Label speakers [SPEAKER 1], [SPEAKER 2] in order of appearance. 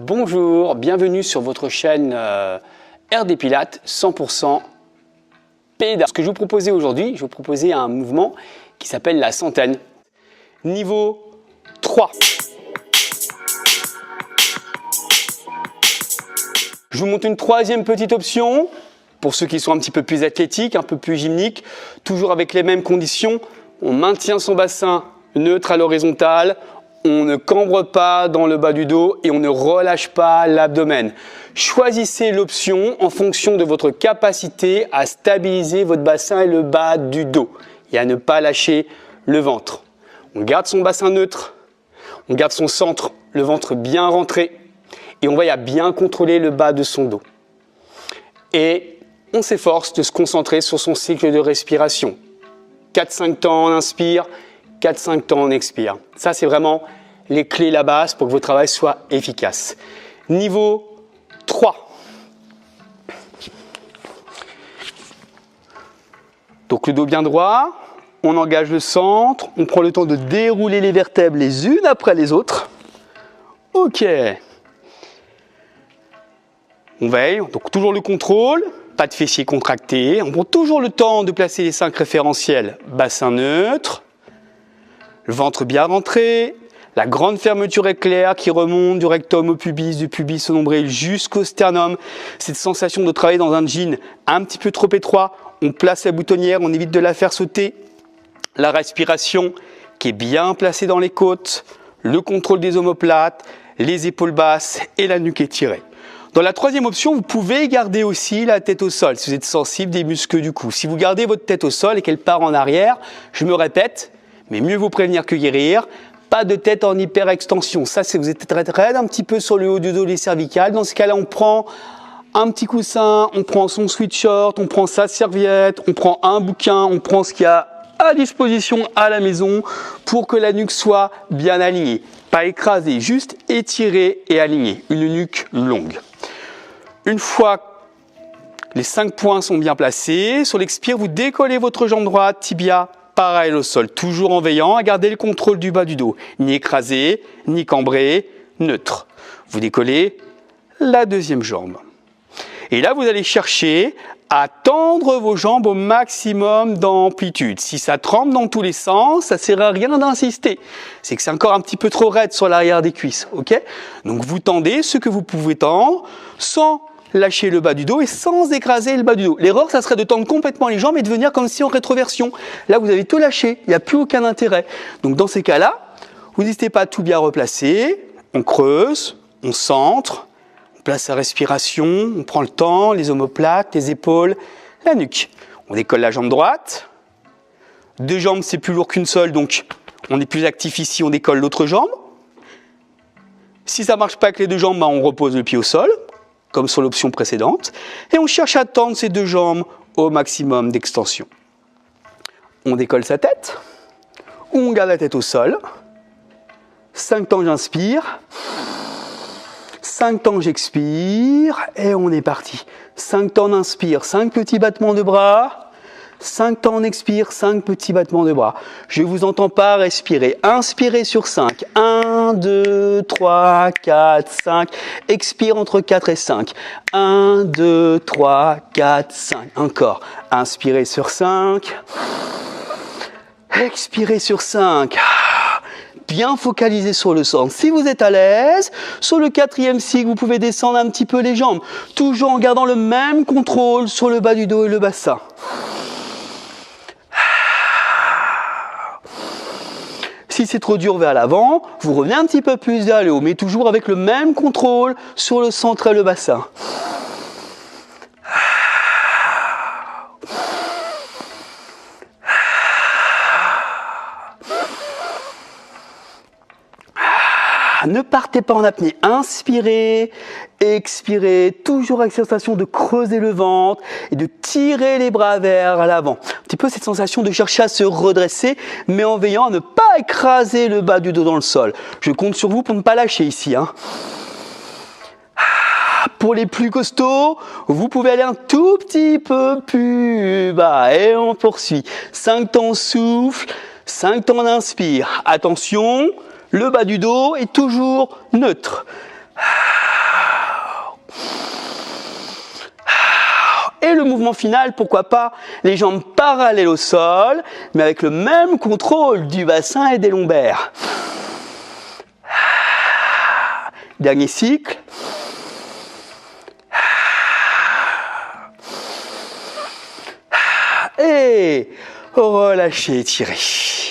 [SPEAKER 1] Bonjour, bienvenue sur votre chaîne RD Pilates 100% pédale. Ce que je vous proposais aujourd'hui, je vous proposais un mouvement qui s'appelle la centaine. Niveau 3. Je vous montre une troisième petite option pour ceux qui sont un petit peu plus athlétiques, un peu plus gymniques, toujours avec les mêmes conditions. On maintient son bassin neutre à l'horizontale. On ne cambre pas dans le bas du dos et on ne relâche pas l'abdomen. Choisissez l'option en fonction de votre capacité à stabiliser votre bassin et le bas du dos et à ne pas lâcher le ventre. On garde son bassin neutre, on garde son centre, le ventre bien rentré et on veille à bien contrôler le bas de son dos. Et on s'efforce de se concentrer sur son cycle de respiration. 4-5 temps on inspire, 4-5 temps on expire. Ça, c'est vraiment les clés, la base pour que votre travail soit efficace. Niveau 3. Donc le dos bien droit, on engage le centre, on prend le temps de dérouler les vertèbres les unes après les autres. Ok. On veille, donc toujours le contrôle, pas de fessiers contractés. On prend toujours le temps de placer les 5 référentiels. Bassin neutre. Le ventre bien rentré, la grande fermeture éclair qui remonte du rectum au pubis, du pubis au nombril jusqu'au sternum. Cette sensation de travailler dans un jean un petit peu trop étroit, on place la boutonnière, on évite de la faire sauter. La respiration qui est bien placée dans les côtes, le contrôle des omoplates, les épaules basses et la nuque étirée. Dans la troisième option, vous pouvez garder aussi la tête au sol si vous êtes sensible des muscles du cou. Si vous gardez votre tête au sol et qu'elle part en arrière, je me répète, mais mieux vaut prévenir que guérir. Pas de tête en hyperextension. Ça, c'est vous êtes très raide, un petit peu sur le haut du dos, les cervicales. Dans ce cas-là, on prend un petit coussin, on prend son sweatshirt, on prend sa serviette, on prend un bouquin, on prend ce qu'il y a à disposition à la maison pour que la nuque soit bien alignée. Pas écrasée, juste étirée et alignée. Une nuque longue. Une fois les 5 points sont bien placés, sur l'expire, vous décollez votre jambe droite, tibia, parallèle au sol, toujours en veillant à garder le contrôle du bas du dos. Ni écrasé, ni cambré, neutre. Vous décollez la deuxième jambe. Et là, vous allez chercher à tendre vos jambes au maximum d'amplitude. Si ça tremble dans tous les sens, ça ne sert à rien d'insister. C'est que c'est encore un petit peu trop raide sur l'arrière des cuisses. Ok ? Donc vous tendez ce que vous pouvez tendre sans lâcher le bas du dos et sans écraser le bas du dos. L'erreur, ça serait de tendre complètement les jambes et de venir comme si en rétroversion. Là, vous avez tout lâché, il n'y a plus aucun intérêt. Donc dans ces cas-là, vous n'hésitez pas à tout bien replacer. On creuse, on centre, on place sa respiration, on prend le temps, les omoplates, les épaules, la nuque. On décolle la jambe droite. 2 jambes, c'est plus lourd qu'une seule, donc on est plus actif ici, on décolle l'autre jambe. Si ça ne marche pas avec les 2 jambes, on repose le pied au sol, comme sur l'option précédente, et on cherche à tendre ces 2 jambes au maximum d'extension. On décolle sa tête, on garde la tête au sol, 5 temps j'inspire, 5 temps j'expire, et on est parti. 5 temps on inspire, 5 petits battements de bras, 5 temps on expire, 5 petits battements de bras. Je ne vous entends pas respirer. Inspirez sur 5. 1, 2, 3, 4, 5. Expire entre 4 et 5. 1, 2, 3, 4, 5. Encore. Inspirez sur 5. Expirez sur 5. Bien focalisé sur le centre. Si vous êtes à l'aise, sur le 4e cycle, vous pouvez descendre un petit peu les jambes. Toujours en gardant le même contrôle sur le bas du dos et le bassin. Si c'est trop dur vers l'avant, vous revenez un petit peu plus vers le haut, mais toujours avec le même contrôle sur le centre et le bassin. Ne partez pas en apnée. Inspirez, expirez, toujours avec cette sensation de creuser le ventre et de tirer les bras vers l'avant. Un petit peu cette sensation de chercher à se redresser, mais en veillant à ne pas écraser le bas du dos dans le sol. Je compte sur vous pour ne pas lâcher ici. Pour les plus costauds, vous pouvez aller un tout petit peu plus bas. Et on poursuit. 5 temps on souffle, 5 temps on inspire. Attention, le bas du dos est toujours neutre. Et le mouvement final, pourquoi pas les jambes parallèles au sol, mais avec le même contrôle du bassin et des lombaires. Dernier cycle. Et relâchez, étirez.